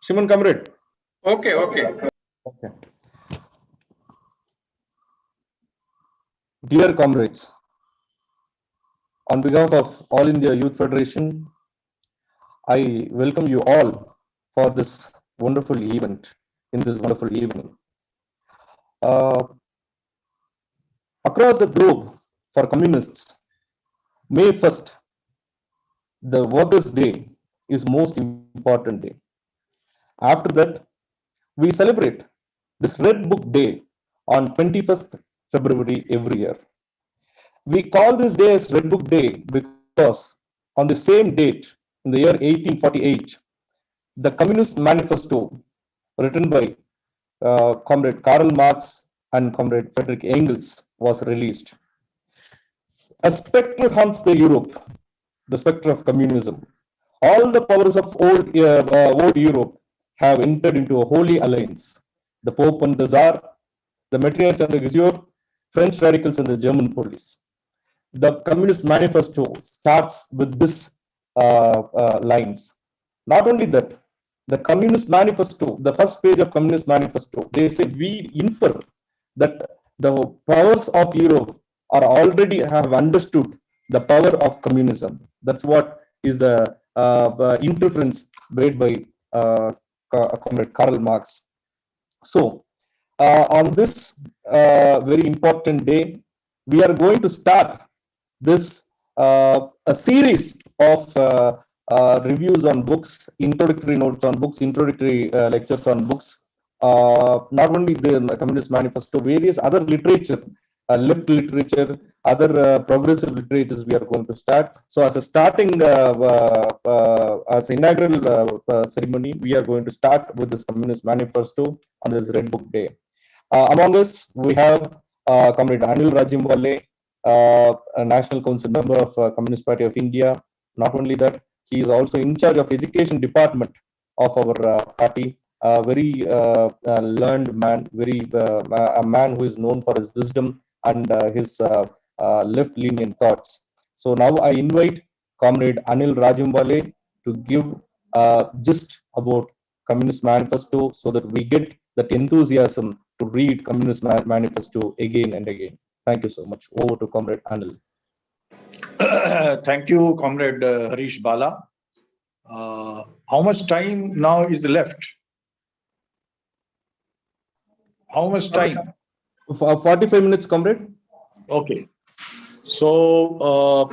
Shimon, comrade. Okay. Dear comrades, on behalf of All India Youth Federation, I welcome you all for this wonderful event in this wonderful evening. Across the globe, for communists, May 1st, the Workers' Day, is most important day. After that, we celebrate this Red Book Day on 21st February every year. We call this day as Red Book Day because on the same date in the year 1848, the Communist Manifesto written by Comrade Karl Marx and Comrade Friedrich Engels was released. A spectre haunts the Europe, the spectre of communism. All the powers of old Europe have entered into a holy alliance. The Pope and the Tsar, the Matriarchs and the Gizur, French radicals and the German police. The Communist Manifesto starts with this lines. Not only that, the Communist Manifesto, the first page of Communist Manifesto, they say we infer that the powers of Europe are already have understood the power of communism. That's what is the interference made by Comrade Karl Marx. So, on this very important day, we are going to start this a series of reviews on books, introductory notes on books, introductory lectures on books. Not only the Communist Manifesto, various other literature, left literature, other progressive literatures we are going to start. So as a starting, as inaugural ceremony, we are going to start with this Communist Manifesto on this Red Book Day. Among us, we have Comrade Anil Rajimwale, a National Council member of Communist Party of India. Not only that, he is also in charge of education department of our party. A very learned man, a man who is known for his wisdom and his left-leaning thoughts. So now I invite Comrade Anil Rajimwale to give gist about Communist Manifesto so that we get that enthusiasm to read Communist Manifesto again and again. Thank you so much. Over to Comrade Anil. Thank you, Comrade Harish Bala. How much time now is left? How much time? 45 minutes, Comrade. Okay. So,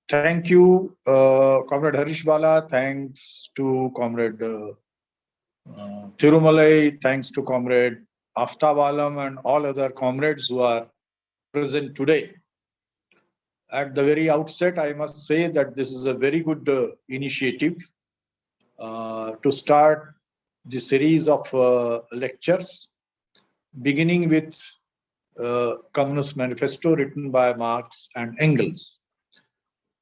thank you, Comrade Harish Bala. Thanks to Comrade Tirumalai. Thanks to Comrade Aftab Alam and all other comrades who are present today. At the very outset, I must say that this is a very good initiative to start the series of lectures, beginning with Communist Manifesto written by Marx and Engels.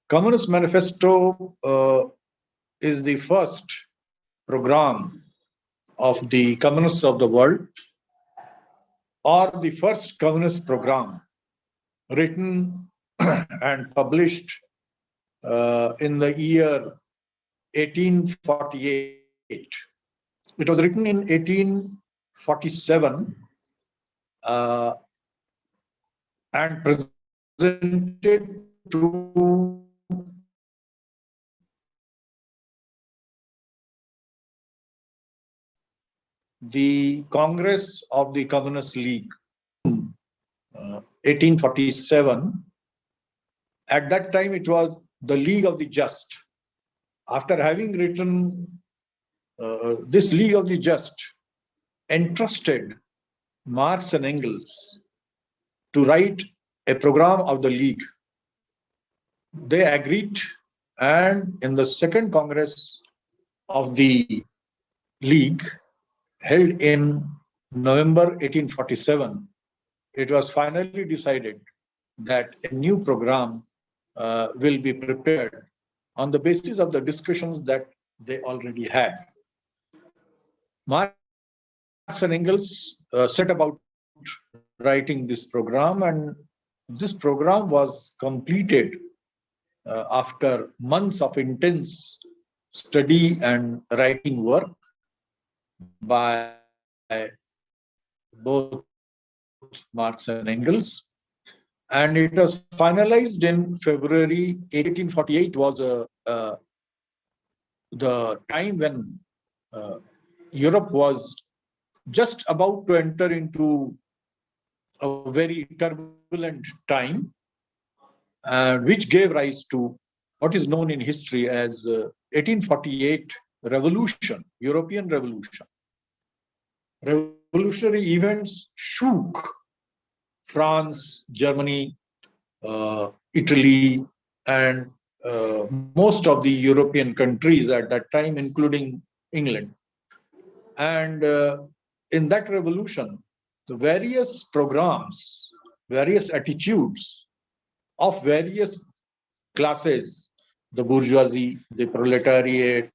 Communist Manifesto is the first program of the communists of the world, or the first communist program written and published in the year 1848. It was written in 1847 and presented to the Congress of the Communist League, 1847. At that time, it was the League of the Just. After having written this League of the Just, entrusted Marx and Engels to write a program of the League. They agreed, and in the second Congress of the League, held in November 1847, it was finally decided that a new program will be prepared on the basis of the discussions that they already had. Marx and Engels set about writing this program, and this program was completed after months of intense study and writing work. by both Marx and Engels, and it was finalized in February 1848. Was the time when Europe was just about to enter into a very turbulent time, which gave rise to what is known in history as 1848 revolution, European revolution. Revolutionary events shook France, Germany, Italy, and most of the European countries at that time, including England. And in that revolution, the various programs, various attitudes of various classes, the bourgeoisie, the proletariat,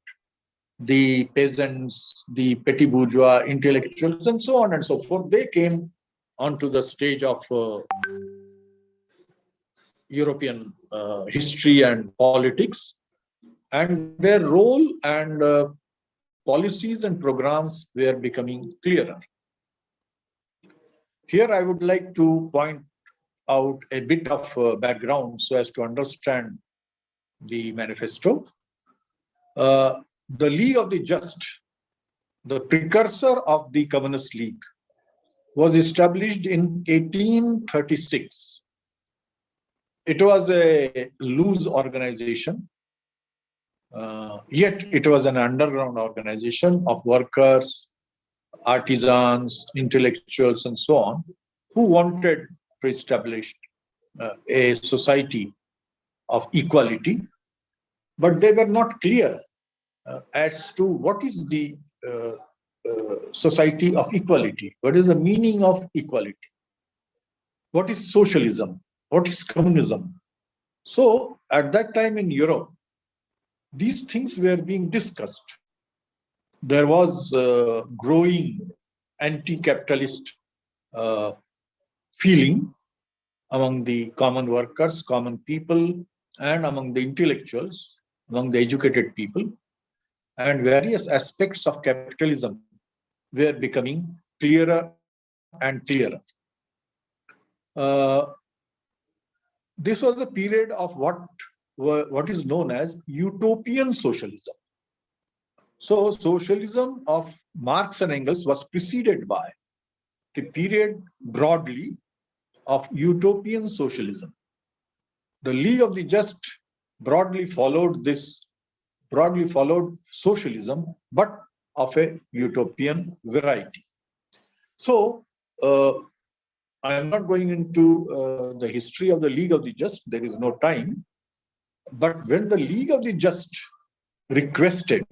the peasants, the petty bourgeois, intellectuals, and so on and so forth, they came onto the stage of European history and politics, and their role and policies and programs were becoming clearer. Here I would like to point out a bit of background so as to understand the manifesto. The League of the Just, the precursor of the Communist League, was established in 1836. It was a loose organization, yet it was an underground organization of workers, artisans, intellectuals, and so on, who wanted to establish a society of equality, but they were not clear as to what is the society of equality, what is the meaning of equality, what is socialism, what is communism. So at that time in Europe, these things were being discussed. There was growing anti-capitalist feeling among the common workers, common people, and among the intellectuals, among the educated people, and various aspects of capitalism were becoming clearer and clearer. This was a period of what is known as Utopian Socialism. So socialism of Marx and Engels was preceded by the period broadly of Utopian Socialism. The League of the Just broadly followed socialism, but of a utopian variety. So I am not going into the history of the League of the Just, there is no time. But when the League of the Just requested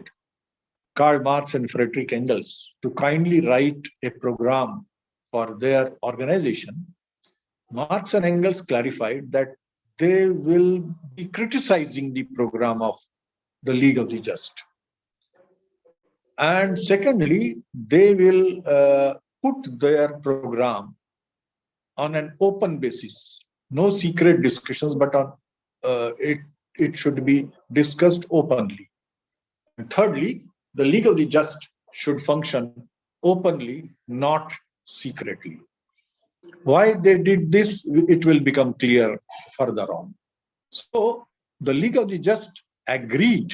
Karl Marx and Friedrich Engels to kindly write a program for their organization, Marx and Engels clarified that they will be criticizing the program of the League of the Just. And secondly, they will put their program on an open basis, no secret discussions, but on it should be discussed openly. And thirdly, the League of the Just should function openly, not secretly. Why they did this, it will become clear further on. So the League of the Just agreed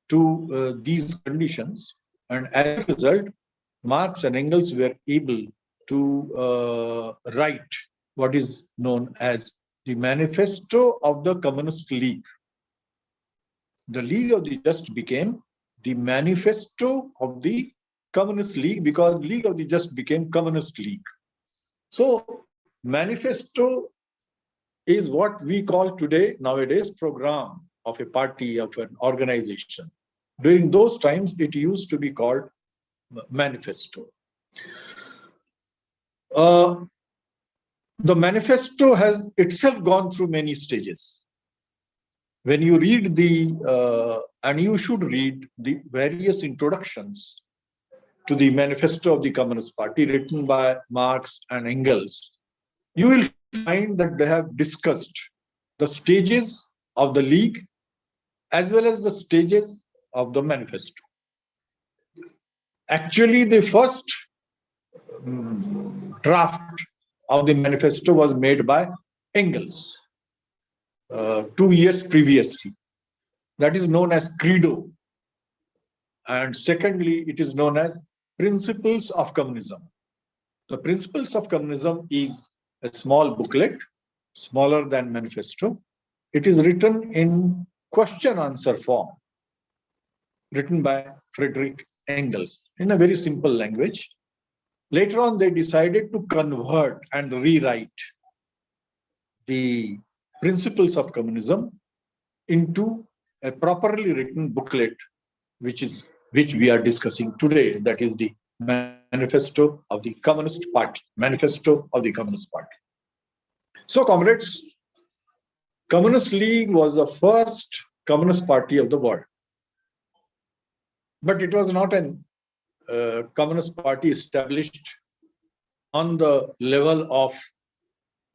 to these conditions, and as a result, Marx and Engels were able to write what is known as the Manifesto of the Communist League. The League of the Just became the Manifesto of the Communist League because League of the Just became Communist League. So manifesto is what we call nowadays program of a party, of an organization. During those times, it used to be called manifesto. The manifesto has itself gone through many stages. When you read and you should read the various introductions to the Manifesto of the Communist Party written by Marx and Engels, you will find that they have discussed the stages of the League as well as the stages of the Manifesto. Actually, the first draft of the manifesto was made by Engels 2 years previously. That is known as Credo. And secondly, it is known as Principles of Communism. The Principles of Communism is a small booklet, smaller than manifesto. It is written in question-answer form, written by Friedrich Engels in a very simple language. Later on, they decided to convert and rewrite the Principles of Communism into a properly written booklet, which we are discussing today. That is the Manifesto of the Communist Party. Manifesto of the Communist Party. So, comrades, Communist League was the first communist party of the world. But it was not a communist party established on the level of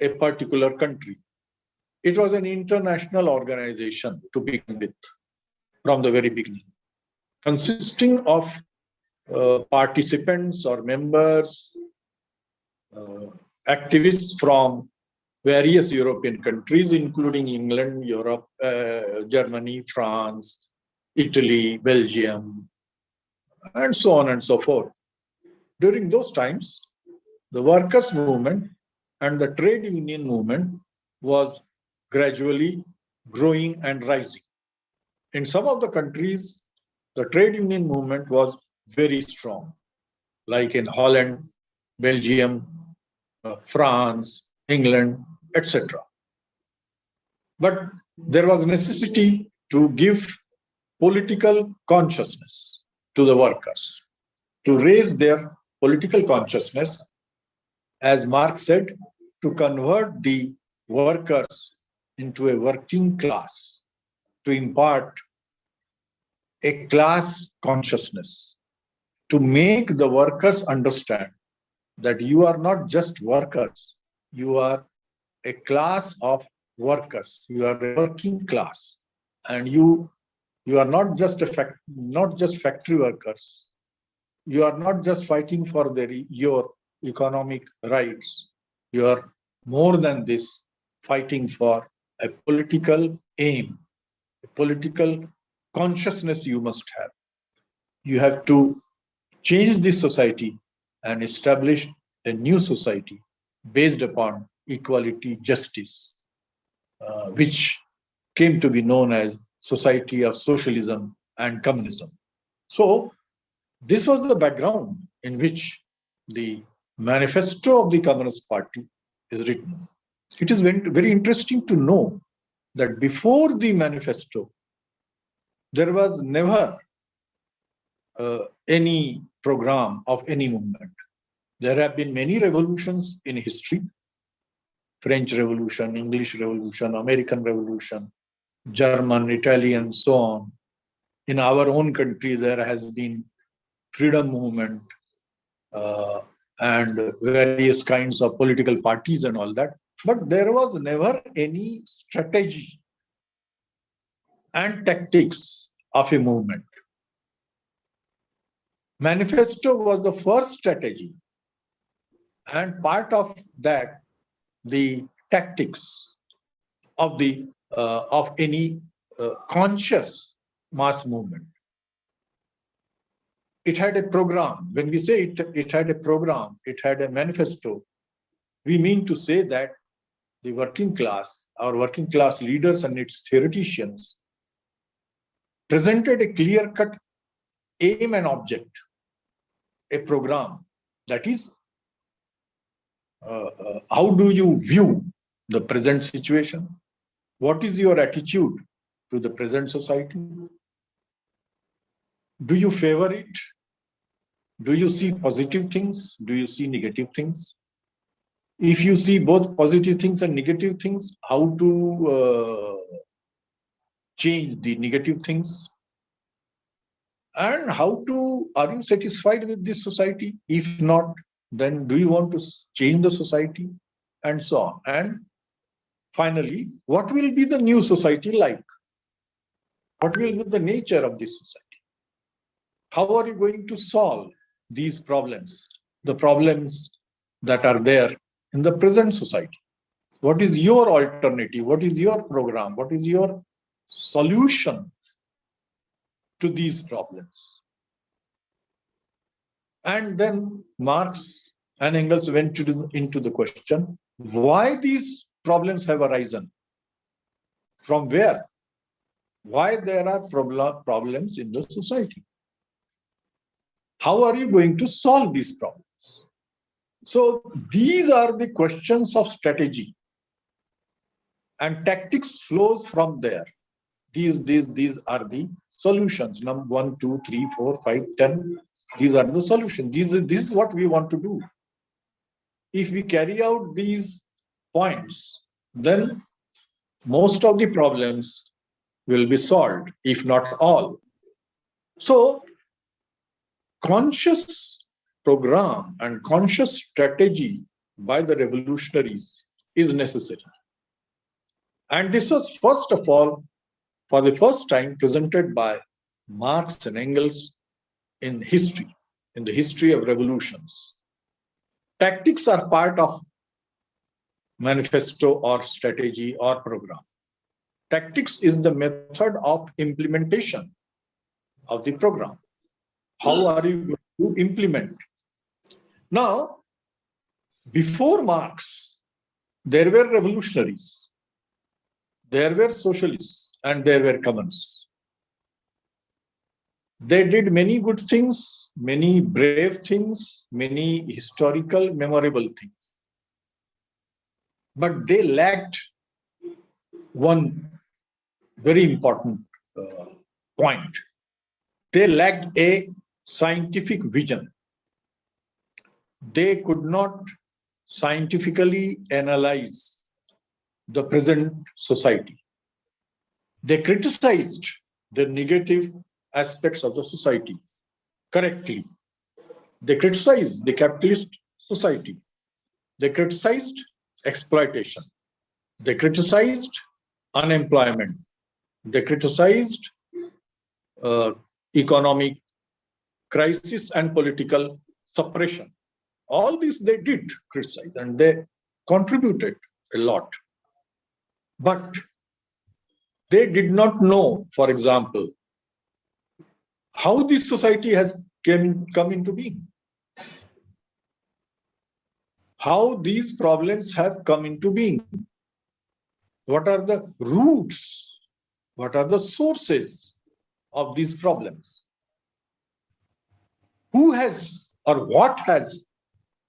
a particular country. It was an international organization to begin with from the very beginning, consisting of participants or members, activists from various European countries, including England, Europe, Germany, France, Italy, Belgium, and so on and so forth. During those times, the workers' movement and the trade union movement was gradually growing and rising. In some of the countries, the trade union movement was very strong, like in Holland, Belgium, France, England, etc. But there was necessity to give political consciousness to the workers, to raise their political consciousness, as Marx said, to convert the workers into a working class, to impart a class consciousness, to make the workers understand that you are not just workers, you are a class of workers, you are a working class, and you are not just factory workers, you are not just fighting for your economic rights, you are more than this, fighting for a political aim, a political consciousness you must have. You have to change this society and establish a new society based upon equality, justice, which came to be known as Society of Socialism and Communism. So this was the background in which the Manifesto of the Communist Party is written. It is very interesting to know that before the manifesto, there was never any program of any movement. There have been many revolutions in history: French Revolution, English Revolution, American Revolution, German, Italian, so on. In our own country, there has been freedom movement and various kinds of political parties and all that. But there was never any strategy and tactics of a movement. Manifesto was the first strategy, and part of that, the tactics of any conscious mass movement. It had a program. When we say it had a program, it had a manifesto, we mean to say that the working class, our working class leaders and its theoreticians, presented a clear-cut aim and object, a program. That is, how do you view the present situation? What is your attitude to the present society? Do you favor it? Do you see positive things? Do you see negative things? If you see both positive things and negative things, how to change the negative things? And are you satisfied with this society? If not, then do you want to change the society? And so on. And finally, what will be the new society like? What will be the nature of this society? How are you going to solve these problems, the problems that are there in the present society. What is your alternative? What is your program? What is your solution to these problems? And then Marx and Engels went into the question, why these problems have arisen? From where? Why there are problems in the society? How are you going to solve these problems? So these are the questions of strategy, and tactics flows from there. These are the solutions. Number 1, 2, 3, 4, 5, 10. These are the solutions. This is what we want to do. If we carry out these points, then most of the problems will be solved, if not all. So conscious program and conscious strategy by the revolutionaries is necessary. And this was, first of all, for the first time presented by Marx and Engels in history, in the history of revolutions. Tactics are part of manifesto or strategy or program. Tactics is the method of implementation of the program. How are you going to implement? Now, before Marx, there were revolutionaries, there were socialists, and there were communists. They did many good things, many brave things, many historical, memorable things. But they lacked one very important point. They lacked a scientific vision. They could not scientifically analyze the present society. They criticized the negative aspects of the society correctly. They criticized the capitalist society. They criticized exploitation. They criticized unemployment. They criticized economic crisis and political suppression. All this they did criticize, and they contributed a lot. But they did not know, for example, how this society has come into being. How these problems have come into being. What are the roots? What are the sources of these problems? Who has or what has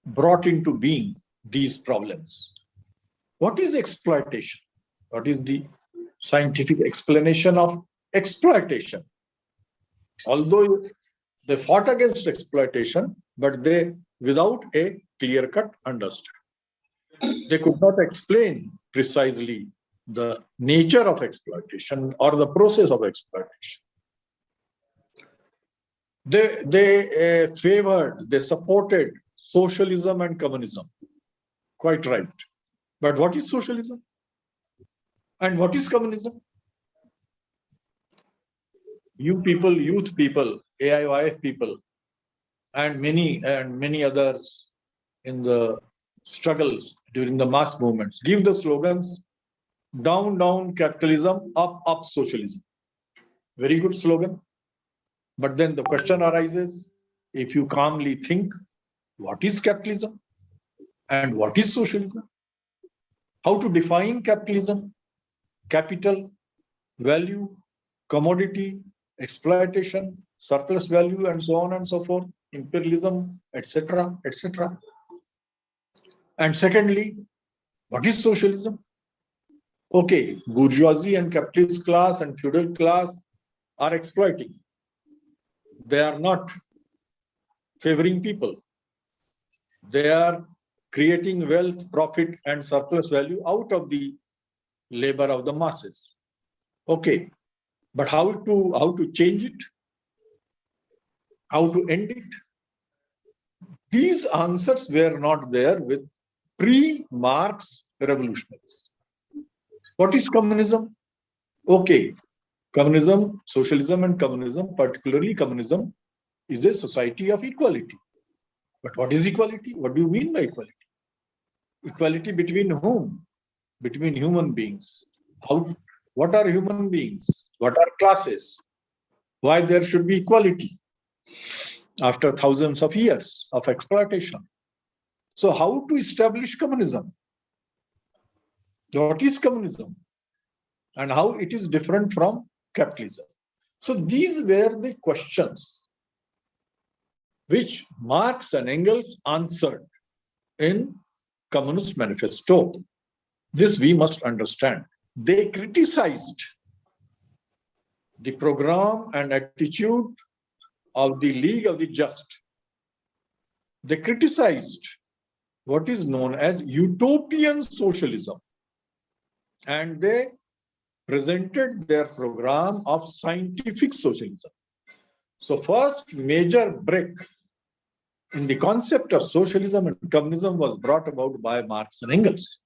brought into being these problems? What is exploitation? What is the scientific explanation of exploitation? Although they fought against exploitation, but they, without a clear-cut understanding. They could not explain precisely the nature of exploitation or the process of exploitation. They favored, they supported socialism and communism. Quite right. But what is socialism? And what is communism? You people, youth people, AIYF people, and many others in the struggles during the mass movements give the slogans: down, down capitalism, up, up socialism. Very good slogan. But then the question arises, if you calmly think, what is capitalism and what is socialism? How to define capitalism, capital, value, commodity, exploitation, surplus value, and so on and so forth, imperialism, etc., etc. And secondly, what is socialism? Okay, bourgeoisie and capitalist class and feudal class are exploiting. They are not favoring people. They are creating wealth, profit, and surplus value out of the labor of the masses. Okay, but how to change it? How to end it? These answers were not there with pre-Marx revolutionaries. What is communism? Okay, communism, socialism and communism, particularly communism, is a society of equality. But what is equality? What do you mean by equality? Equality between whom? Between human beings. What are human beings? What are classes? Why there should be equality after thousands of years of exploitation? So how to establish communism? What is communism? And how it is different from capitalism? So these were the questions which Marx and Engels answered in Communist Manifesto. This we must understand. They criticized the program and attitude of the League of the Just. They criticized what is known as Utopian Socialism, and they presented their program of scientific socialism. So first major break in the concept of socialism and communism was brought about by Marx and Engels.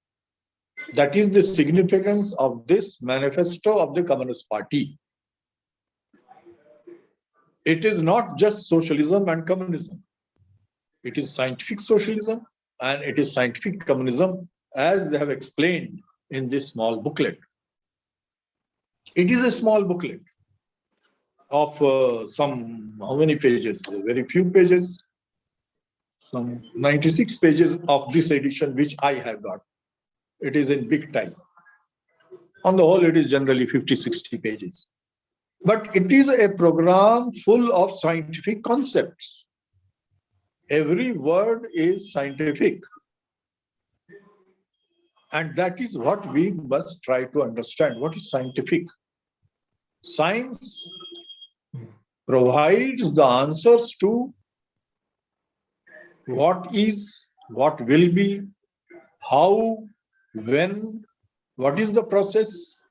That is the significance of this manifesto of the Communist Party. It is not just socialism and communism. It is scientific socialism and it is scientific communism, as they have explained in this small booklet. It is a small booklet of how many pages? Very few pages. Some 96 pages of this edition, which I have got. It is in big type. On the whole, it is generally 50-60 pages. But it is a program full of scientific concepts. Every word is scientific. And that is what we must try to understand. What is scientific? Science provides the answers to what is, what will be, how, when, what is the process.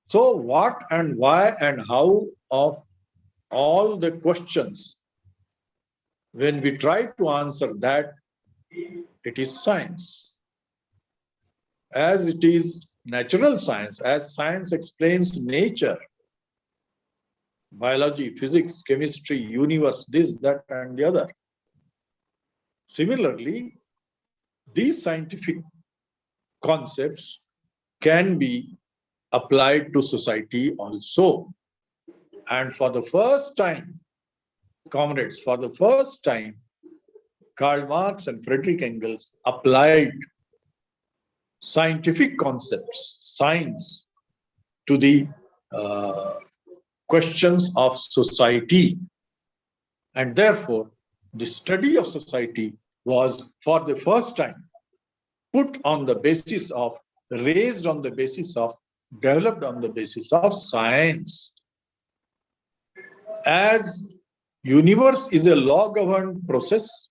So what and why and how of all the questions, when we try to answer that, it is science. As it is natural science, as science explains nature, biology, physics, chemistry, universe, this, that, and the other. Similarly, these scientific concepts can be applied to society also. And for the first time, comrades, for the first time, Karl Marx and Friedrich Engels applied scientific concepts, science, to the questions of society. And therefore, the study of society was for the first time put on the basis of, raised on the basis of, developed on the basis of science. As universe is a law-governed process,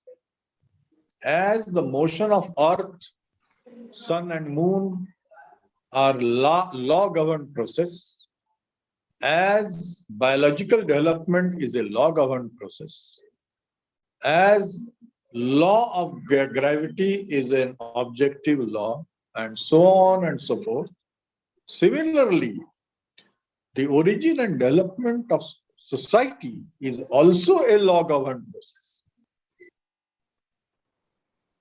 as the motion of earth, sun and moon are law-governed process, as biological development is a law-governed process, as law of gravity is an objective law, and so on and so forth. Similarly, the origin and development of society is also a law-governed process.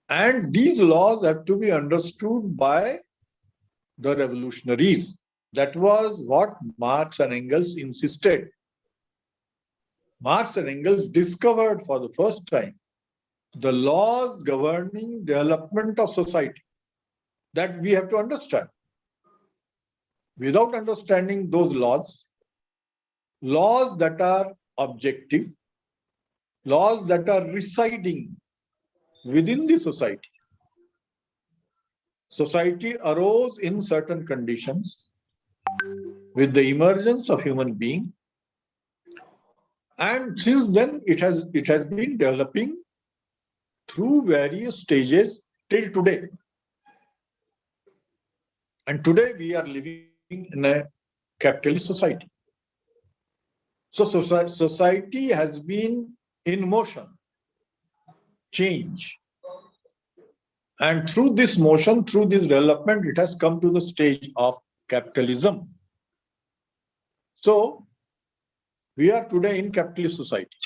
And these laws have to be understood by the revolutionaries. That was what Marx and Engels insisted. Marx and Engels discovered for the first time the laws governing development of society that we have to understand. Without understanding those laws, laws that are objective, laws that are residing within the society. Society arose in certain conditions with the emergence of human being, and since then it has been developing through various stages till today. And today we are living in a capitalist society. So society has been in motion, change. And through this motion, through this development, it has come to the stage of capitalism. So we are today in capitalist society.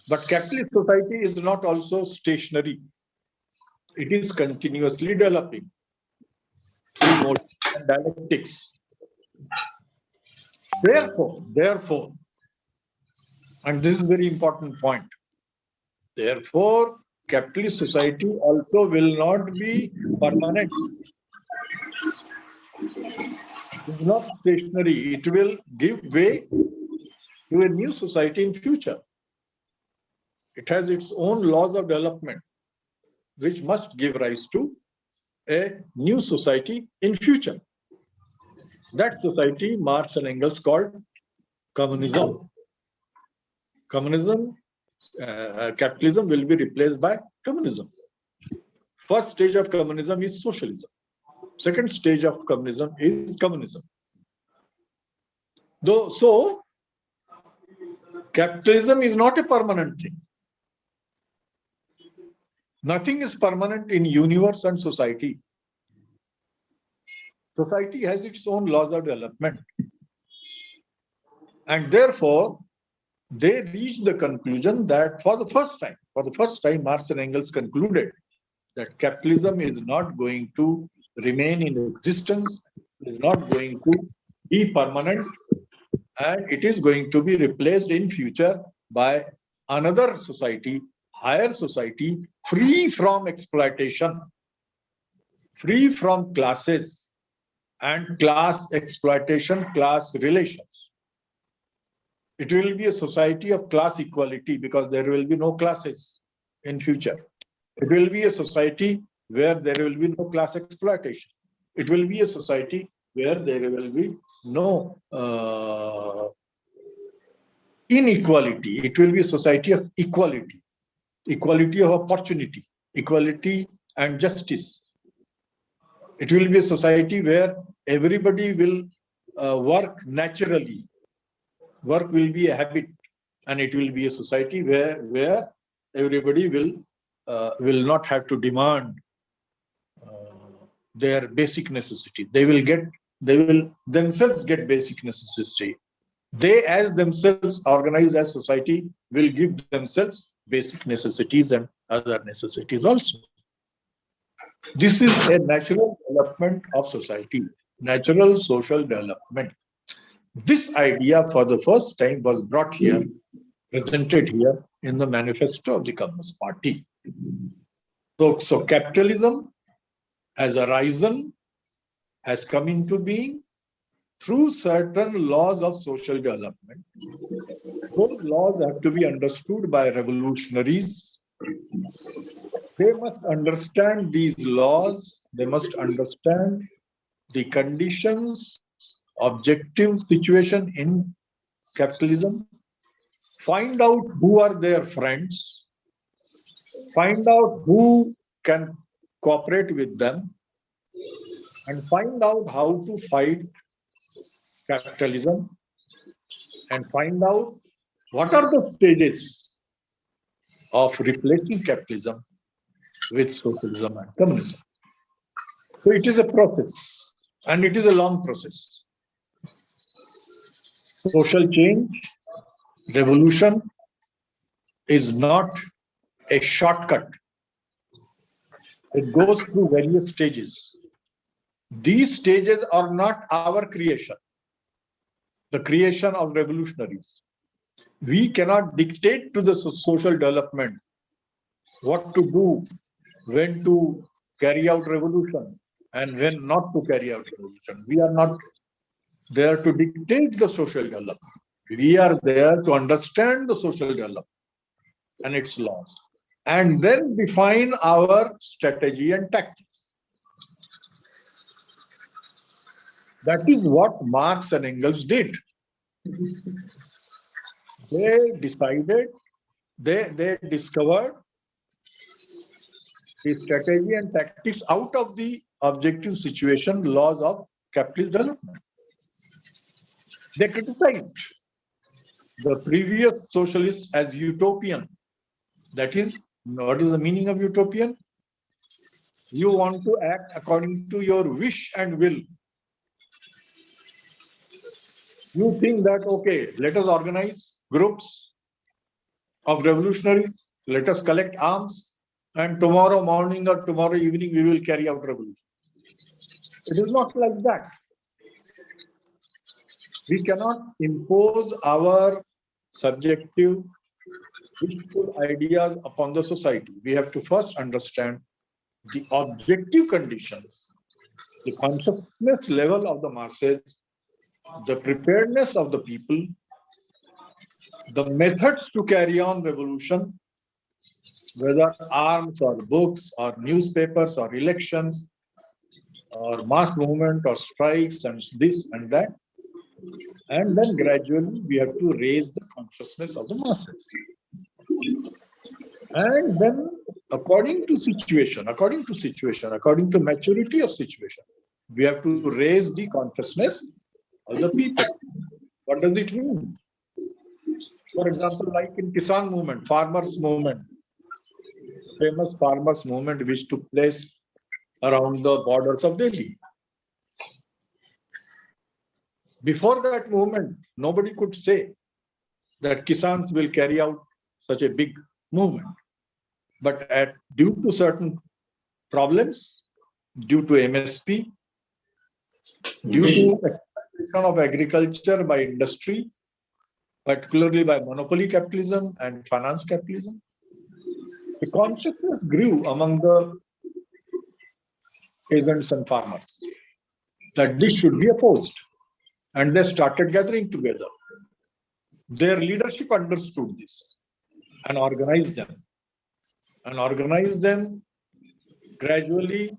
But capitalist society is not also stationary. It is continuously developing through motion and dialectics. Therefore, and this is a very important point, therefore, capitalist society also will not be permanent. It is not stationary. It will give way to a new society in future. It has its own laws of development, which must give rise to a new society in future. That society Marx and Engels called communism. Capitalism will be replaced by communism. First stage of communism is socialism. Second stage of communism is communism. So, capitalism is not a permanent thing. Nothing is permanent in universe and society. Society has its own laws of development. And therefore, they reached the conclusion that for the first time, Marx and Engels concluded that capitalism is not going to remain in existence, is not going to be permanent, and it is going to be replaced in future by another society, higher society, free from exploitation, free from classes and class exploitation, class relations. It will be a society of class equality because there will be no classes in future. It will be a society where there will be no class exploitation. It will be a society where there will be no inequality. It will be a society of equality, equality of opportunity, equality and justice. It will be a society where everybody will work naturally. Work will be a habit, and it will be a society where everybody will not have to demand their basic necessity. They will themselves get basic necessity. They as themselves organized as society will give themselves basic necessities and other necessities also. This is a natural development of society, natural social development. This idea for the first time was brought here, presented here in the Manifesto of the Communist Party. So capitalism has arisen, has come into being through certain laws of social development. Those laws have to be understood by revolutionaries. They must understand these laws. They must understand the conditions, objective situation in capitalism, find out who are their friends, find out who can cooperate with them, and find out how to fight capitalism, and find out what are the stages of replacing capitalism with socialism and communism. So it is a process, and it is a long process. Social change, revolution is not a shortcut. It goes through various stages. These stages are not our creation, the creation of revolutionaries. We cannot dictate to the social development what to do, when to carry out revolution, and when not to carry out revolution. We are not there to dictate the social development. We are there to understand the social development and its laws, and then define our strategy and tactics. That is what Marx and Engels did. They decided, they discovered the strategy and tactics out of the objective situation laws of capitalist development. They criticized the previous socialists as utopian. That is, what is the meaning of utopian? You want to act according to your wish and will. You think that, okay, let us organize groups of revolutionaries. Let us collect arms, and tomorrow morning or tomorrow evening we will carry out revolution. It is not like that. We cannot impose our subjective, wishful ideas upon the society. We have to first understand the objective conditions, the consciousness level of the masses, the preparedness of the people, the methods to carry on revolution, whether arms or books or newspapers or elections or mass movement or strikes and this and that. And then gradually we have to raise the consciousness of the masses. And then according to situation, according to maturity of situation, we have to raise the consciousness of the people. What does it mean? For example, like in Kisan movement, farmers movement, famous farmers movement which took place around the borders of Delhi. Before that movement, nobody could say that Kisans will carry out such a big movement. But due to certain problems, due to MSP, due to exploitation of agriculture by industry, particularly by monopoly capitalism and finance capitalism, the consciousness grew among the peasants and farmers that this should be opposed. And they started gathering together. Their leadership understood this and organized them. And organized them gradually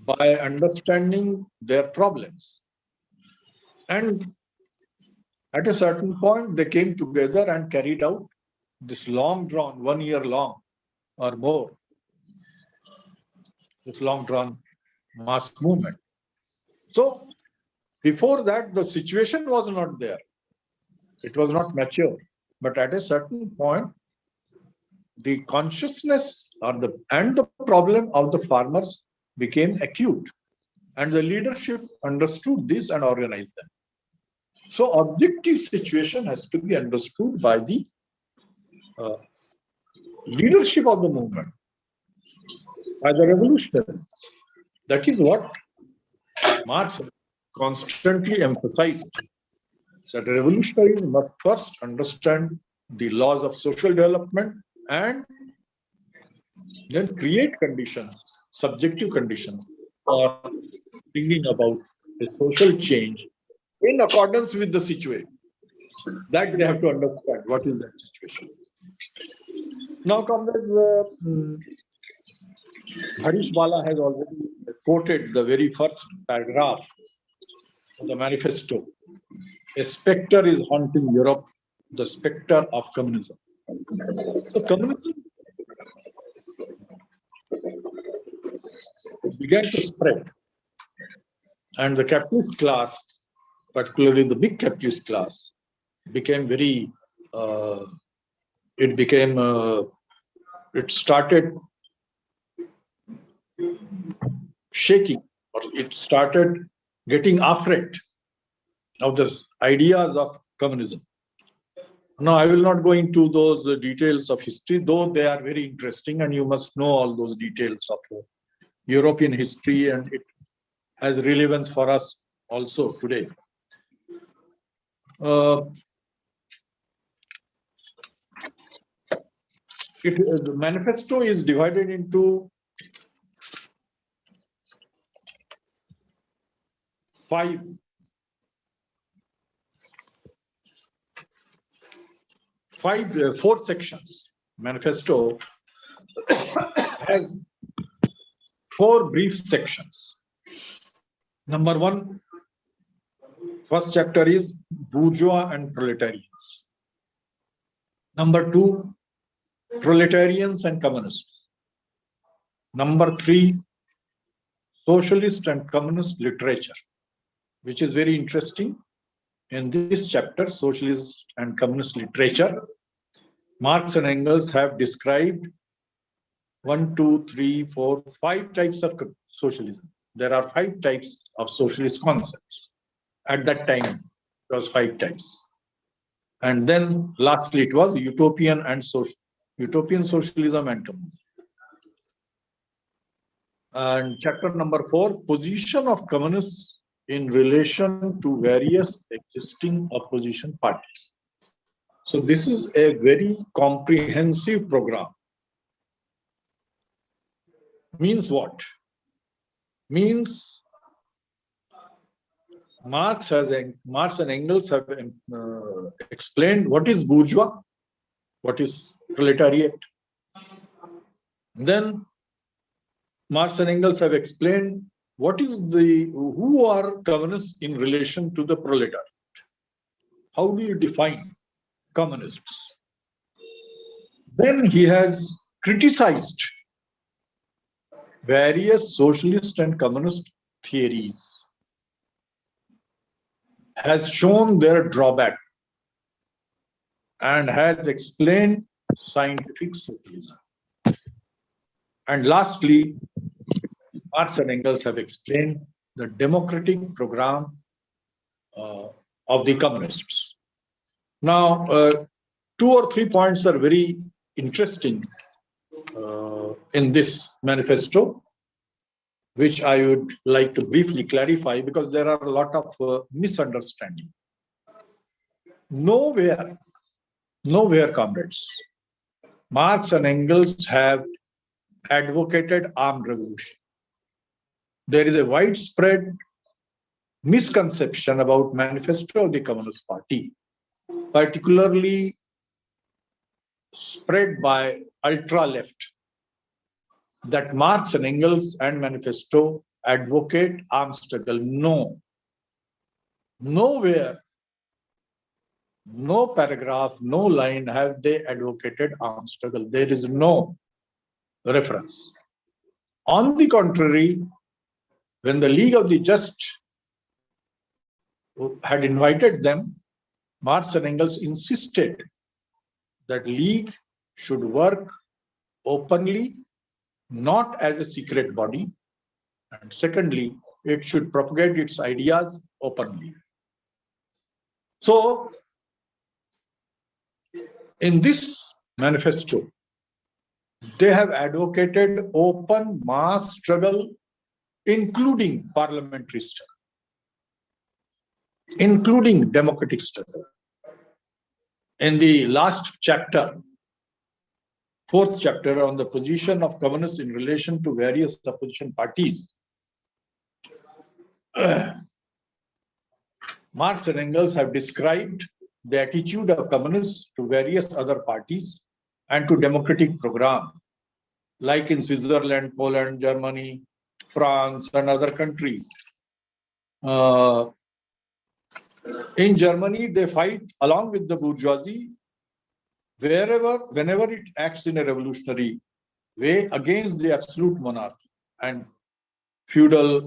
by understanding their problems. And at a certain point, they came together and carried out this long drawn, 1 year long or more, this long drawn mass movement. So before that, the situation was not there. It was not mature. But at a certain point, the consciousness and the problem of the farmers became acute. And the leadership understood this and organized them. So objective situation has to be understood by the leadership of the movement, by the revolutionaries. That is what Marx constantly emphasized, that revolutionaries must first understand the laws of social development and then create conditions, subjective conditions, for bringing about a social change in accordance with the situation. That they have to understand what is that situation. Now, comrades, Harish Bala has already quoted the very first paragraph of the manifesto. A spectre is haunting Europe, the spectre of communism. So communism began to spread, and the capitalist class, particularly the big capitalist class, became very, it started shaking, or it started getting afraid of the ideas of communism. Now, I will not go into those details of history, though they are very interesting, and you must know all those details of European history, and it has relevance for us also today. The manifesto is divided into four sections. Manifesto has 4 brief sections. Number 1, first chapter is bourgeois and proletarians. Number 2, proletarians and communists. Number 3, socialist and communist literature, which is very interesting. In this chapter, socialist and communist literature, Marx and Engels have described 1, 2, 3, 4, 5 types of socialism. There are 5 types of socialist concepts. At that time, it was 5 types. And then lastly, it was Utopian Socialism and Communism. And chapter number 4, position of communists in relation to various existing opposition parties. So this is a very comprehensive program. Means what? Means Marx and Engels have explained what is bourgeois, what is proletariat. Then Marx and Engels have explained who are communists in relation to the proletariat. How do you define communists? Then he has criticized various socialist and communist theories, has shown their drawback, and has explained scientific socialism. And lastly, Marx and Engels have explained the democratic program of the communists. Now, 2 or 3 points are very interesting in this manifesto, which I would like to briefly clarify because there are a lot of misunderstanding. Nowhere, comrades, Marx and Engels have advocated armed revolution. There is a widespread misconception about Manifesto of the Communist Party, particularly spread by ultra-left, that Marx and Engels and Manifesto advocate armed struggle. No. Nowhere, no paragraph, no line have they advocated armed struggle. There is no reference. On the contrary, when the League of the Just had invited them, Marx and Engels insisted that League should work openly, not as a secret body, and secondly, it should propagate its ideas openly. So, in this manifesto, they have advocated open mass struggle, including parliamentary struggle, including democratic struggle. In the last chapter, 4th chapter on the position of communists in relation to various opposition parties, Marx and Engels have described the attitude of communists to various other parties and to democratic program, like in Switzerland, Poland, Germany, France, and other countries. In Germany, they fight along with the bourgeoisie whenever it acts in a revolutionary way against the absolute monarchy and feudal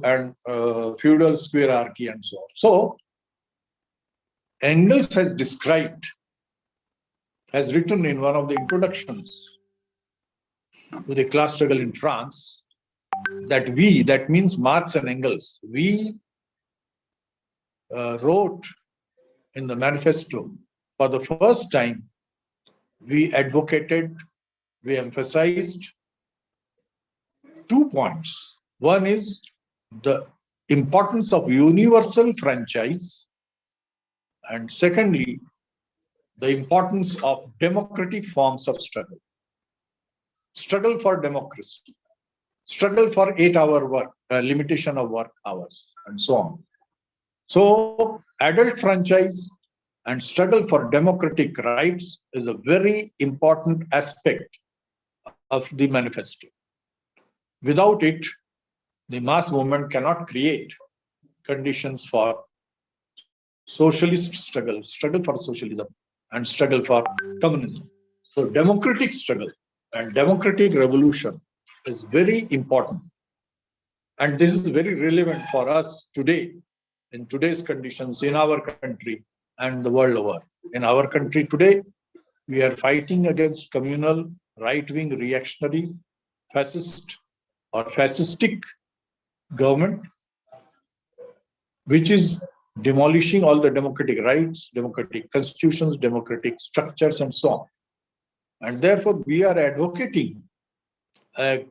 squararchy and so on. So, Engels has written in one of the introductions to the class struggle in France, that that means Marx and Engels, we wrote in the manifesto for the first time, we emphasized 2 points. One is the importance of universal franchise, and secondly, the importance of democratic forms of struggle. Struggle for democracy, struggle for 8-hour work, limitation of work hours, and so on. So, adult franchise and struggle for democratic rights is a very important aspect of the manifesto. Without it, the mass movement cannot create conditions for socialist struggle, struggle for socialism, and struggle for communism. So, democratic struggle and democratic revolution is very important. And this is very relevant for us today, in today's conditions, in our country and the world over. In our country today, we are fighting against communal, right-wing, reactionary, fascist or fascistic government, which is demolishing all the democratic rights, democratic constitutions, democratic structures, and so on. And therefore, we are advocating a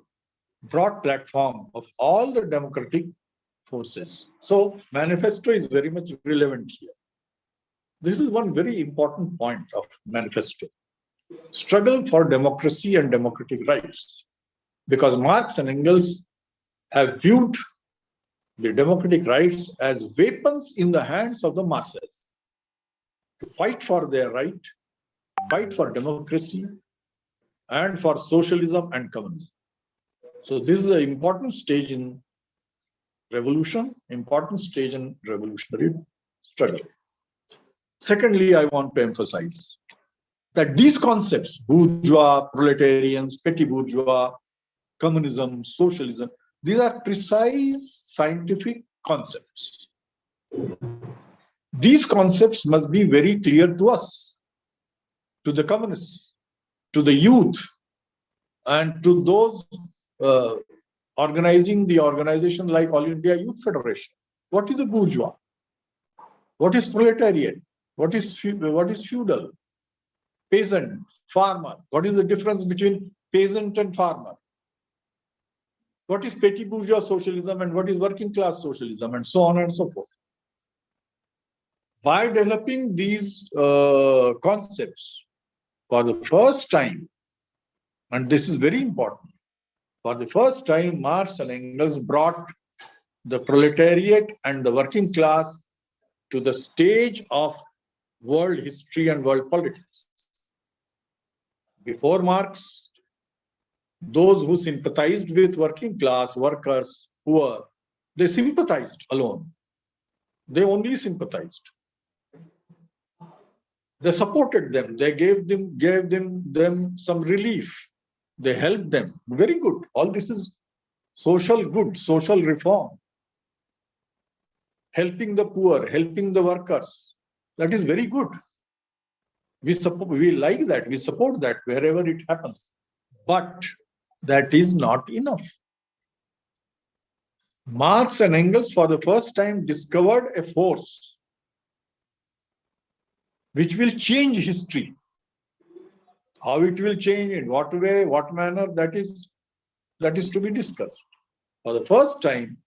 broad platform of all the democratic forces. So, manifesto is very much relevant here. This is one very important point of manifesto. Struggle for democracy and democratic rights. Because Marx and Engels have viewed the democratic rights as weapons in the hands of the masses to fight for their right, fight for democracy, and for socialism and communism. So this is an important stage in revolution, important stage in revolutionary struggle. Secondly, I want to emphasize that these concepts, bourgeois, proletarians, petty bourgeois, communism, socialism, these are precise scientific concepts. These concepts must be very clear to us, to the communists, to the youth, and to those organizing the organization like All India Youth Federation. What is a bourgeois? What is proletariat? What is feudal? Peasant, farmer. What is the difference between peasant and farmer? What is petty bourgeois socialism and what is working class socialism, and so on and so forth. By developing these concepts for the first time, and this is very important, for the first time, Marx and Engels brought the proletariat and the working class to the stage of world history and world politics. Before Marx, those who sympathized with working class, workers, poor, they sympathized alone. They only sympathized. They supported them. They gave them some relief. They helped them. Very good. All this is social good, social reform. Helping the poor, helping the workers. That is very good. We like that. We support that wherever it happens. But that is not enough. Marx and Engels for the first time discovered a force which will change history. How it will change, in what way, what manner, that is to be discussed. For the first time,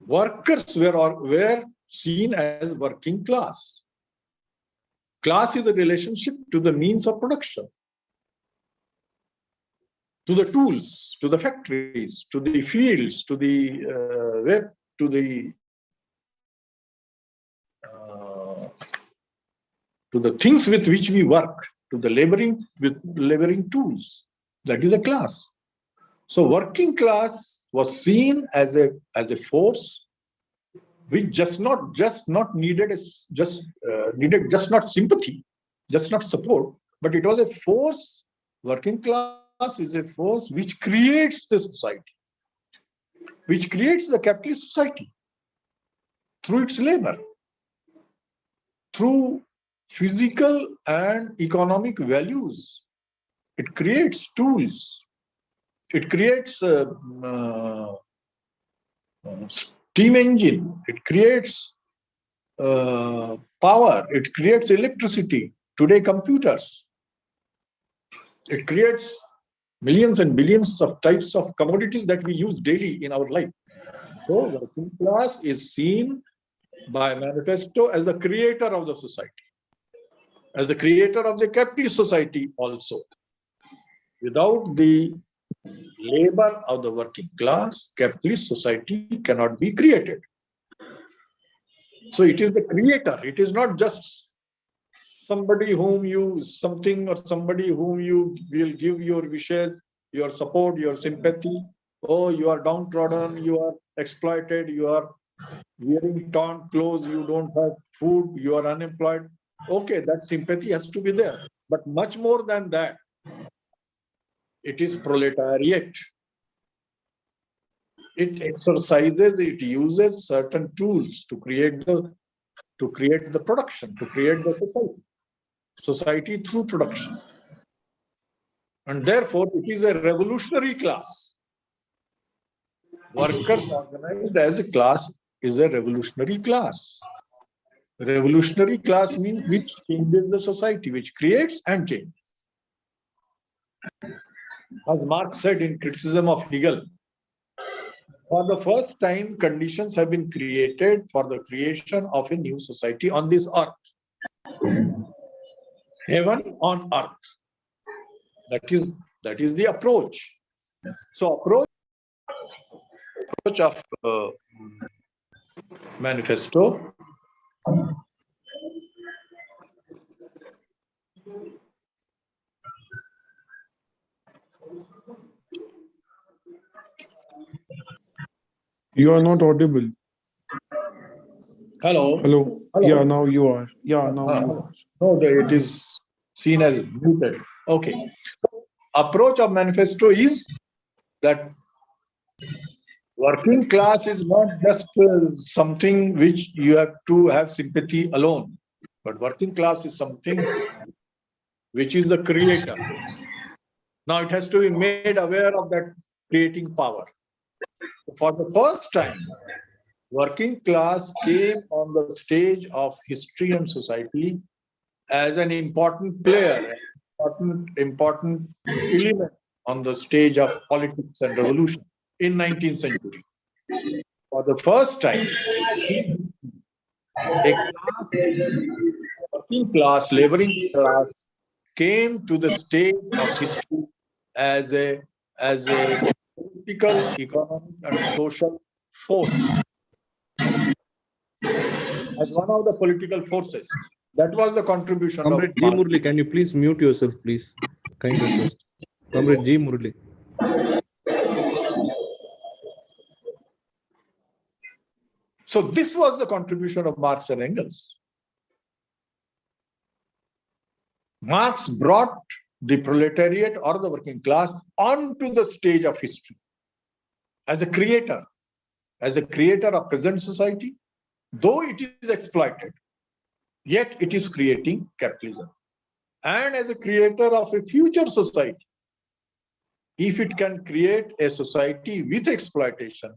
workers were seen as working class. Class is a relationship to the means of production, to the tools, to the factories, to the fields, to the web, to the things with which we work, to the laboring tools. That is a class. So working class was seen as a force which just not needed not sympathy, just not support, but it was a force. Working class is a force which creates the society, which creates the capitalist society through its labor, through physical and economic values. It creates tools. It creates steam engine. It creates power. It creates electricity. Today, computers. It creates millions and billions of types of commodities that we use daily in our life. So, working class is seen by Manifesto as the creator of the society, as the creator of the capitalist society also. Without the labor of the working class, capitalist society cannot be created. So it is the creator. It is not just somebody whom you somebody whom you will give your wishes, your support, your sympathy. Oh, you are downtrodden, you are exploited, you are wearing torn clothes, you don't have food, you are unemployed. Okay, that sympathy has to be there. But much more than that, it is proletariat. It exercises, it uses certain tools to create the production, to create the society through production. And therefore, it is a revolutionary class. Workers organized as a class is a revolutionary class. Revolutionary class means which changes the society, which creates and changes. As Marx said in criticism of Hegel, for the first time, conditions have been created for the creation of a new society on this earth. Heaven on earth. That is the approach. So approach of Manifesto You are not audible. Hello. Hello. Hello. Yeah, now you are. Yeah, now you are. No, it is seen as muted. Okay. Approach of Manifesto is that working class is not just something which you have to have sympathy alone, but working class is something which is the creator. Now it has to be made aware of that creating power. For the first time, working class came on the stage of history and society as an important player, important element on the stage of politics and revolution in 19th century. For the first time, a class, working class, laboring class, came to the stage of history as a political, economic, and social force, as one of the political forces. That was the contribution Comrade of G. Marx. Murli, can you please mute yourself, please? Kind request. Comrade G. Murli. So this was the contribution of Marx and Engels. Marx brought the proletariat or the working class onto the stage of history as a creator of present society. Though it is exploited, yet it is creating capitalism. And as a creator of a future society, if it can create a society with exploitation,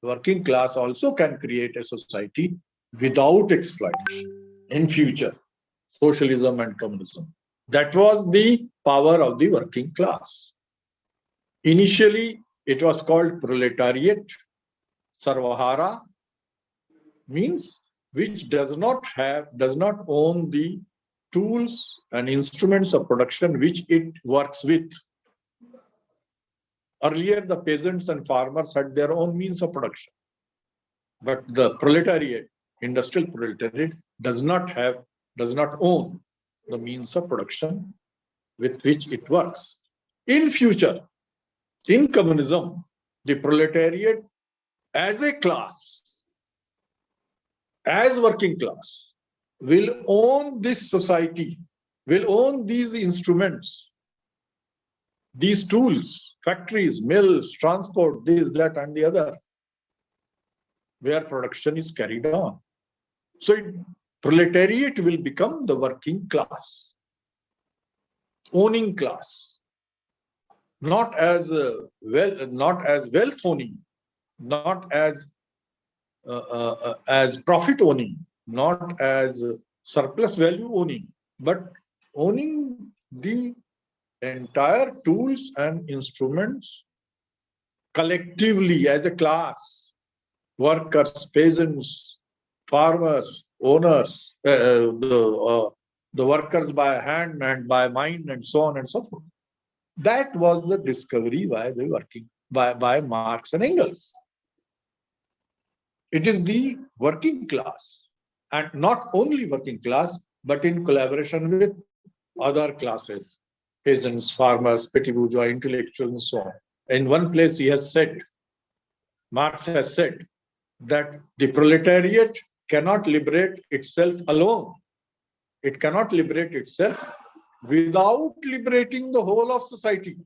the working class also can create a society without exploitation in future, socialism and communism. That was the power of the working class. Initially, it was called proletariat. Sarvahara means which does not own the tools and instruments of production which it works with. Earlier, the peasants and farmers had their own means of production. But the proletariat, industrial proletariat, does not own the means of production with which it works. In future, in communism, the proletariat as a class, as working class, will own this society, will own these instruments, these tools, factories, mills, transport, this, that, and the other, where production is carried on. So proletariat will become the working class, owning class, not as wealth owning, not as profit owning, not as surplus value owning, but owning the entire tools and instruments collectively as a class. Workers, peasants, farmers, owners, the workers by hand and by mind, and so on and so forth. That was the discovery by Marx and Engels. It is the working class, and not only working class, but in collaboration with other classes, peasants, farmers, petty bourgeois, intellectuals, and so on. In one place, Marx has said that the proletariat cannot liberate itself alone. It cannot liberate itself without liberating the whole of society.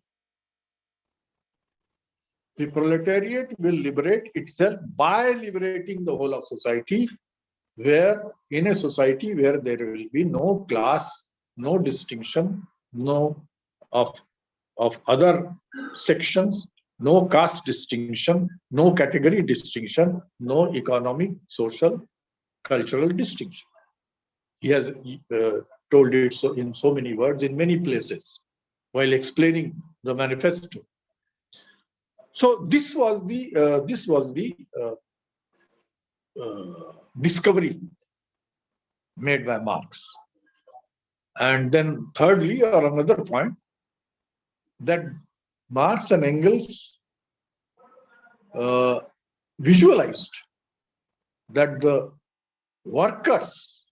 The proletariat will liberate itself by liberating the whole of society, where in a society where there will be no class, no distinction, no of other sections, no caste distinction, no category distinction, no economic, social, cultural distinction. He has told it so in so many words in many places while explaining the manifesto. So this was the discovery made by Marx. And then thirdly, or another point, that Marx and Engels visualized that the workers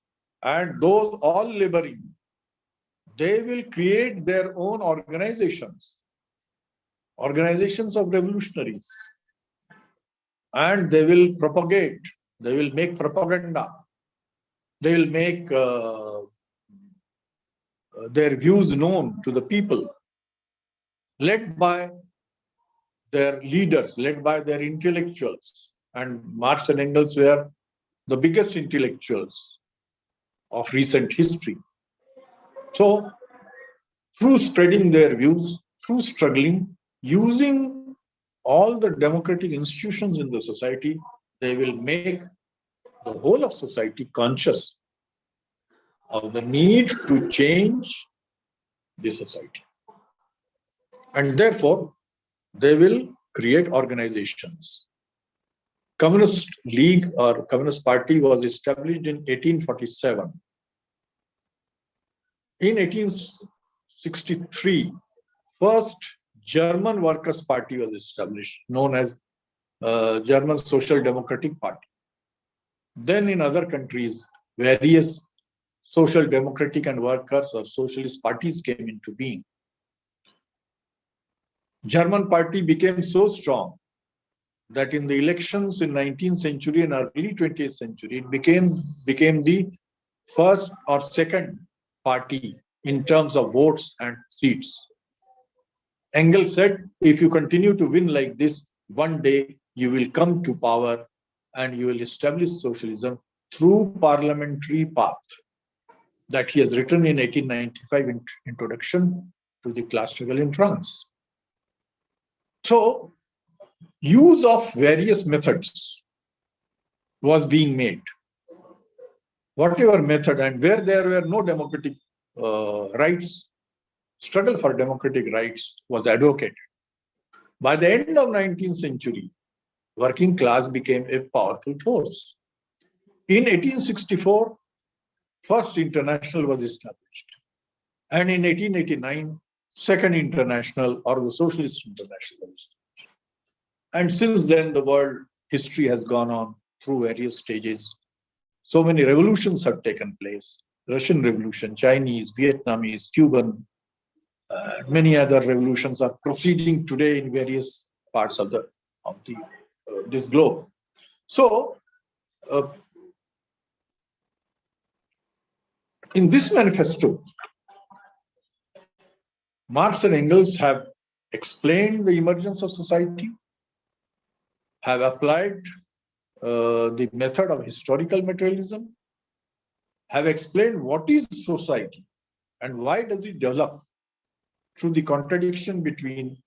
and those all laboring, they will create their own organizations of revolutionaries, and they will propagate, they will make propaganda, they will make their views known to the people, led by their leaders, led by their intellectuals. And Marx and Engels were the biggest intellectuals of recent history. So, through spreading their views, through struggling, using all the democratic institutions in the society, they will make the whole of society conscious of the need to change the society. And therefore, they will create organizations. Communist League or Communist Party was established in 1847. In 1863, first German Workers' Party was established, known as German Social Democratic Party. Then in other countries, various social democratic and workers or socialist parties came into being. German party became so strong that in the elections in 19th century and early 20th century, it became the first or second party in terms of votes and seats. Engels said, if you continue to win like this, one day you will come to power and you will establish socialism through parliamentary path. That he has written in 1895 in Introduction to the Class Struggle in France. So, use of various methods was being made. Whatever method, and where there were no democratic rights, struggle for democratic rights was advocated. By the end of 19th century, working class became a powerful force. In 1864, First International was established. And in 1889, Second International or the Socialist International was established. And since then, the world history has gone on through various stages. So many revolutions have taken place. Russian Revolution, Chinese, Vietnamese, Cuban, many other revolutions are proceeding today in various parts of this globe. So, in this manifesto, Marx and Engels have explained the emergence of society, have applied the method of historical materialism, have explained what is society and why does it develop through the contradiction between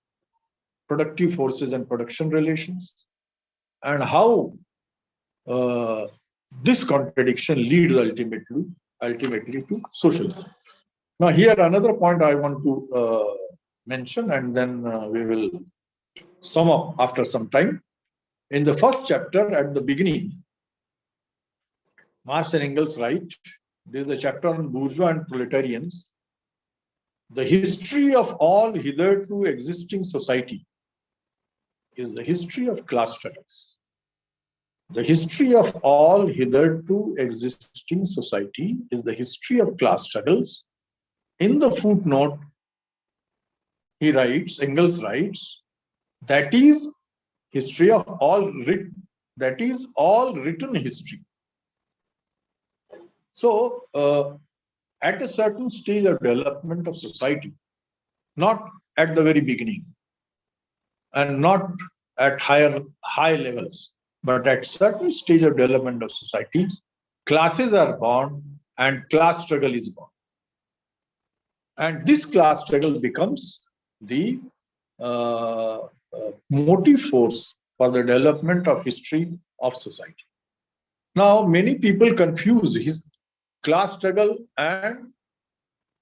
productive forces and production relations, and how this contradiction leads ultimately to socialism. Now, here another point I want to mention, and then we will sum up after some time. In the first chapter, at the beginning, Marx and Engels write, there is a chapter on bourgeois and proletarians. The history of all hitherto existing society is the history of class struggles. The history of all hitherto existing society is the history of class struggles. In the footnote, he writes, Engels writes, that is history of all written, that is all written history. So, at a certain stage of development of society, not at the very beginning, and not at high levels, but at certain stage of development of society, classes are born and class struggle is born. And this class struggle becomes the motive force for the development of history of society. Now, many people confuse his class struggle and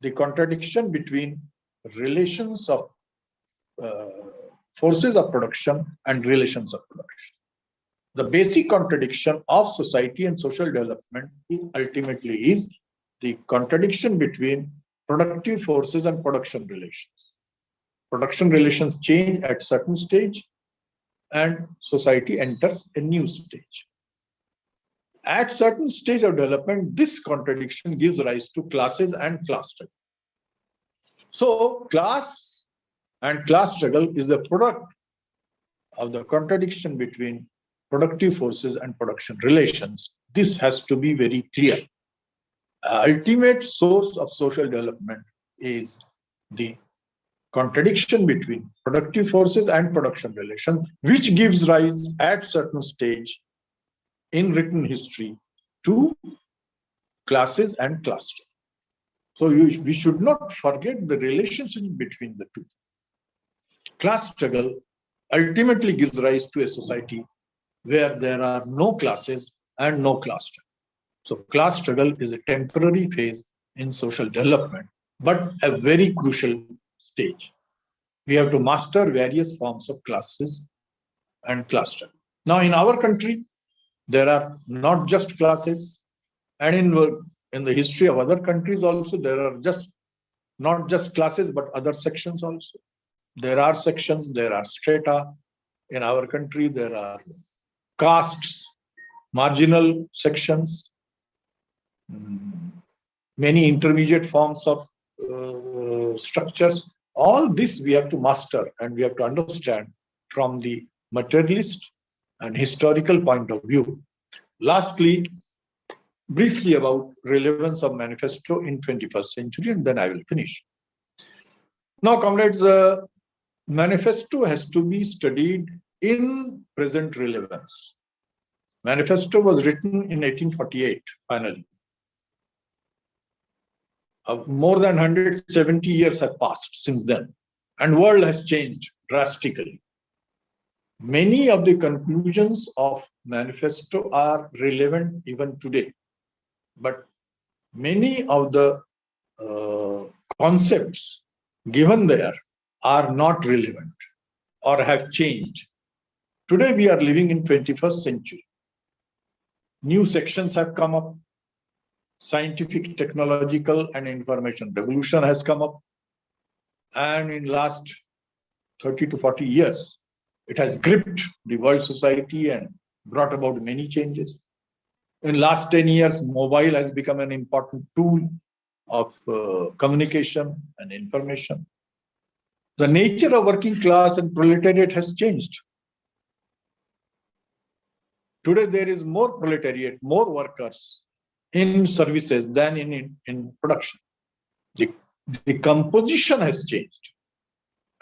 the contradiction between relations of forces of production and relations of production. The basic contradiction of society and social development ultimately is the contradiction between productive forces and production relations. Production relations change at certain stage and society enters a new stage. At certain stage of development, this contradiction gives rise to classes and class struggle. So class and class struggle is a product of the contradiction between productive forces and production relations. This has to be very clear. Ultimate source of social development is the contradiction between productive forces and production relations, which gives rise at certain stage in written history to classes and class struggle. So we should not forget the relationship between the two. Class struggle ultimately gives rise to a society where there are no classes and no class struggle. So class struggle is a temporary phase in social development, but a very crucial stage. We have to master various forms of classes and class struggle. Now, in our country, there are not just classes, and in the history of other countries also, there are not just classes, but other sections also. There are sections, there are strata. In our country, there are castes, marginal sections, many intermediate forms of structures. All this we have to master and we have to understand from the materialist and historical point of view. Lastly, briefly about relevance of Manifesto in 21st century, and then I will finish. Now, comrades, Manifesto has to be studied in present relevance. Manifesto was written in 1848, finally. More than 170 years have passed since then, and the world has changed drastically. Many of the conclusions of Manifesto are relevant even today, but many of the concepts given there are not relevant or have changed. Today we are living in 21st century. New sections have come up. Scientific, technological, and information revolution has come up. And in last 30 to 40 years, it has gripped the world society and brought about many changes. In last 10 years, mobile has become an important tool of communication and information. The nature of working class and proletariat has changed. Today, there is more proletariat, more workers in services than in production. The composition has changed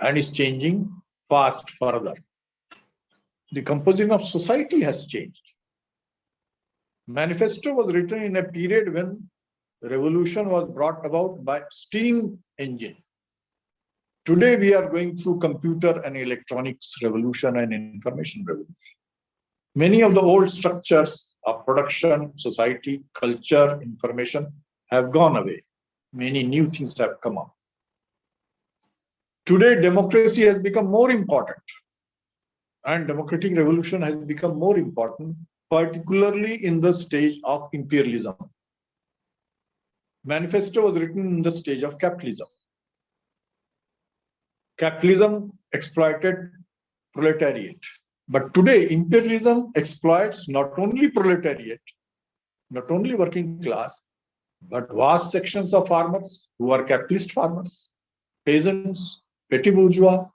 and is changing fast further. The composition of society has changed. Manifesto was written in a period when the revolution was brought about by steam engine. Today we are going through computer and electronics revolution and information revolution. Many of the old structures of production, society, culture, information have gone away. Many new things have come up. Today, democracy has become more important, and democratic revolution has become more important, particularly in the stage of imperialism. Manifesto was written in the stage of capitalism. Capitalism exploited proletariat. But today, imperialism exploits not only proletariat, not only working class, but vast sections of farmers who are capitalist farmers, peasants, petty bourgeois,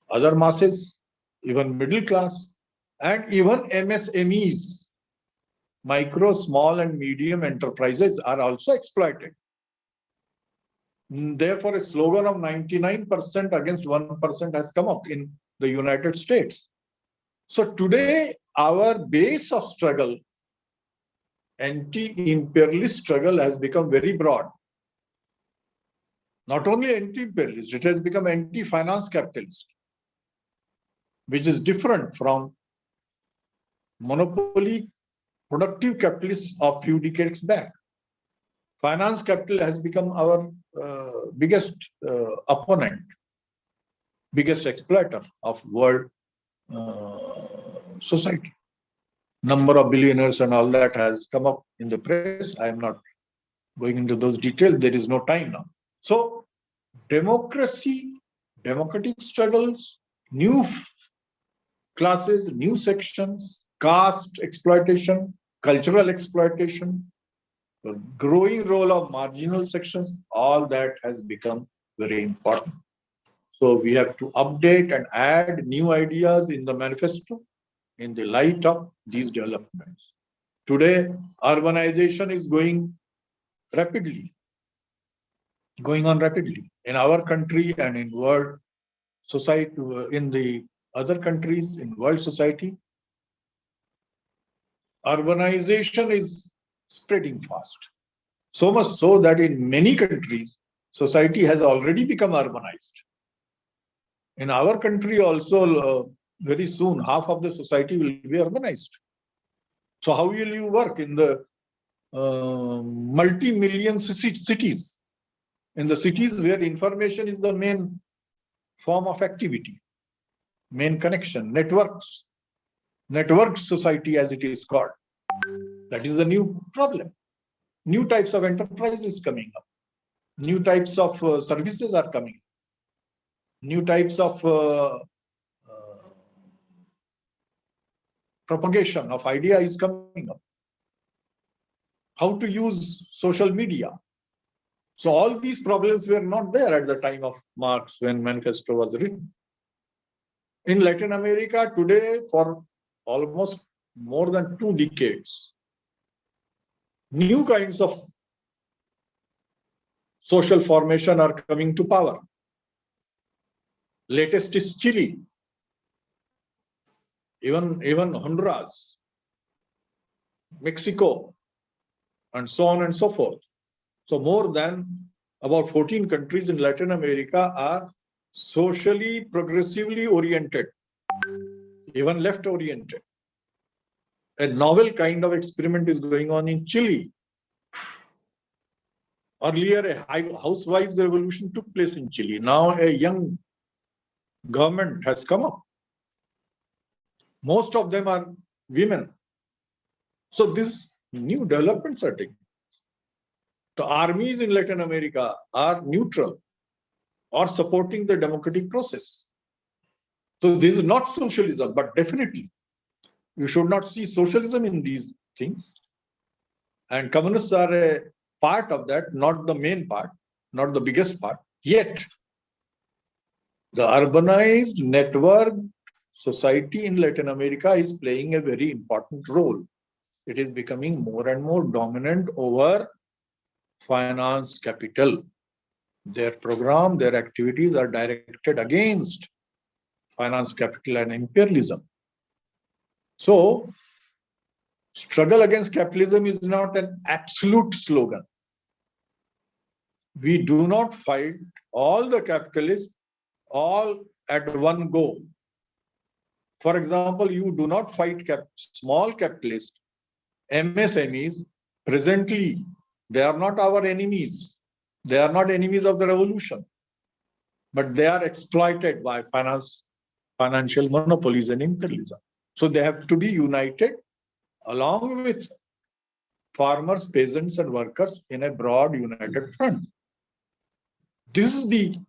other masses, even middle class, and even MSMEs. Micro, small, and medium enterprises are also exploited. Therefore, a slogan of 99% against 1% has come up in the United States. So today, our base of struggle, anti-imperialist struggle, has become very broad. Not only anti-imperialist, it has become anti-finance capitalist. which is different from monopoly productive capitalists of few decades back. Finance capital has become our biggest opponent, biggest exploiter of world society. Number of billionaires and all that has come up in the press. I am not going into those details. There is no time now. So democracy, democratic struggles, new classes, new sections, caste exploitation, cultural exploitation, the growing role of marginal sections, all that has become very important. So we have to update and add new ideas in the manifesto in the light of these developments. Today, urbanization is going on rapidly in our country and in world society, in the other countries, in world society. Urbanization is spreading fast. So much so that in many countries, society has already become urbanized. In our country also, very soon, half of the society will be urbanized. So how will you work in the multi-million cities? In the cities where information is the main form of activity, main connection, network society as it is called. That is a new problem. New types of enterprises coming up. New types of services are coming. New types of propagation of idea is coming up. How to use social media. So all these problems were not there at the time of Marx when Manifesto was written. In Latin America today, for almost more than 2 decades, new kinds of social formation are coming to power. Latest is Chile, even Honduras, Mexico, and so on and so forth. So more than about 14 countries in Latin America are socially, progressively oriented, even left oriented. A novel kind of experiment is going on in Chile. Earlier, a housewives' revolution took place in Chile. Now a young government has come up. Most of them are women. So these new developments are taking. The armies in Latin America are neutral or supporting the democratic process. So this is not socialism, but definitely you should not see socialism in these things. And communists are a part of that, not the main part, not the biggest part. Yet, the urbanized network society in Latin America is playing a very important role. It is becoming more and more dominant over finance capital. Their program, their activities are directed against finance capital and imperialism. So, struggle against capitalism is not an absolute slogan. We do not fight all the capitalists all at one go. For example, you do not fight small capitalists, MSMEs. Presently, they are not our enemies. They are not enemies of the revolution, but they are exploited by financial monopolies and imperialism. So they have to be united along with farmers, peasants, and workers in a broad united front. This is the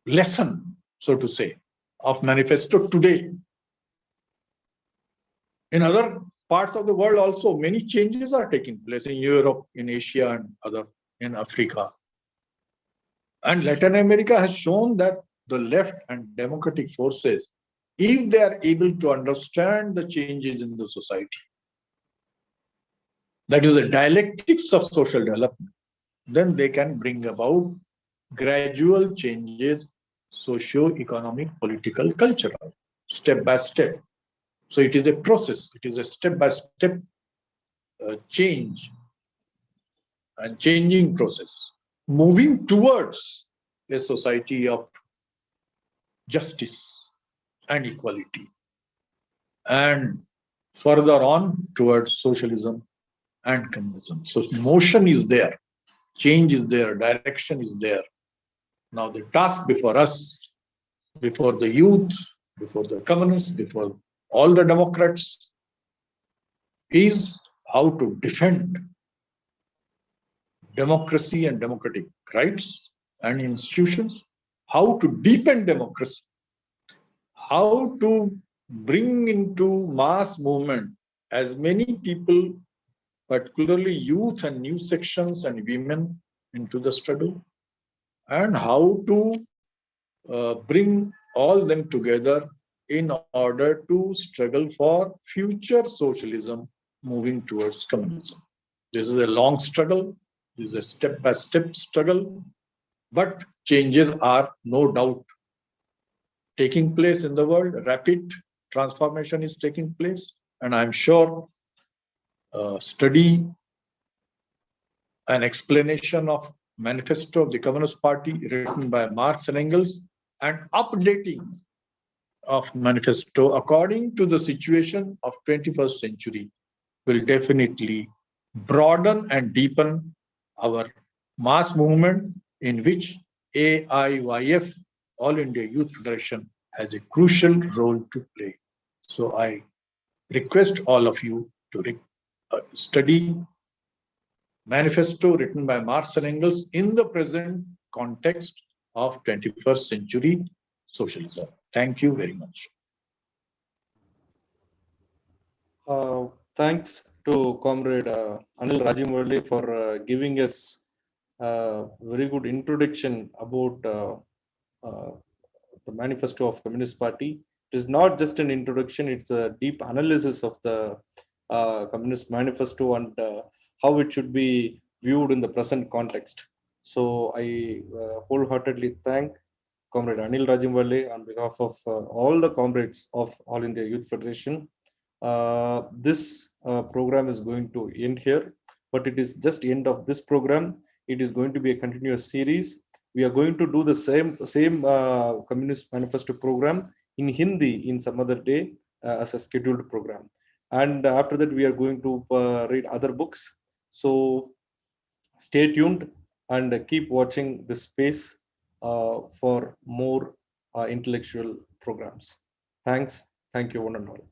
lesson, so to say, of Manifesto today. In other parts of the world also, many changes are taking place in Europe, in Asia, and in Africa. And Latin America has shown that the left and democratic forces, if they are able to understand the changes in the society, that is the dialectics of social development, then they can bring about gradual changes, socio-economic, political, cultural, step by step. So it is a process, it is a step-by-step change and changing process, moving towards a society of justice and equality, and further on towards socialism and communism. So motion is there, change is there, direction is there. Now the task before us, before the youth, before the communists, before all the democrats, is how to defend democracy and democratic rights and institutions, how to deepen democracy, how to bring into mass movement as many people, particularly youth and new sections and women, into the struggle, and how to bring all them together in order to struggle for future socialism moving towards communism. This is a long struggle. This is a step-by-step struggle, but changes are no doubt taking place in the world. Rapid transformation is taking place, and I'm sure study an explanation of Manifesto of the Communist Party written by Marx and Engels, and updating of Manifesto according to the situation of 21st century will definitely broaden and deepen our mass movement, in which AIYF, All India Youth Federation, has a crucial role to play. So I request all of you to study Manifesto written by Marx and Engels in the present context of 21st century socialism. Thank you very much. Thanks to Comrade Anil Rajimwale for giving us a very good introduction about the Manifesto of Communist Party. It is not just an introduction, it's a deep analysis of the Communist Manifesto and how it should be viewed in the present context. So I wholeheartedly thank Comrade Anil Rajimwale on behalf of all the comrades of All India Youth Federation. This program is going to end here, but it is just the end of this program. It is going to be a continuous series. We are going to do the same Communist Manifesto program in Hindi in some other day as a scheduled program. And after that, we are going to read other books. So stay tuned and keep watching this space for more intellectual programs. Thanks. Thank you, one and all.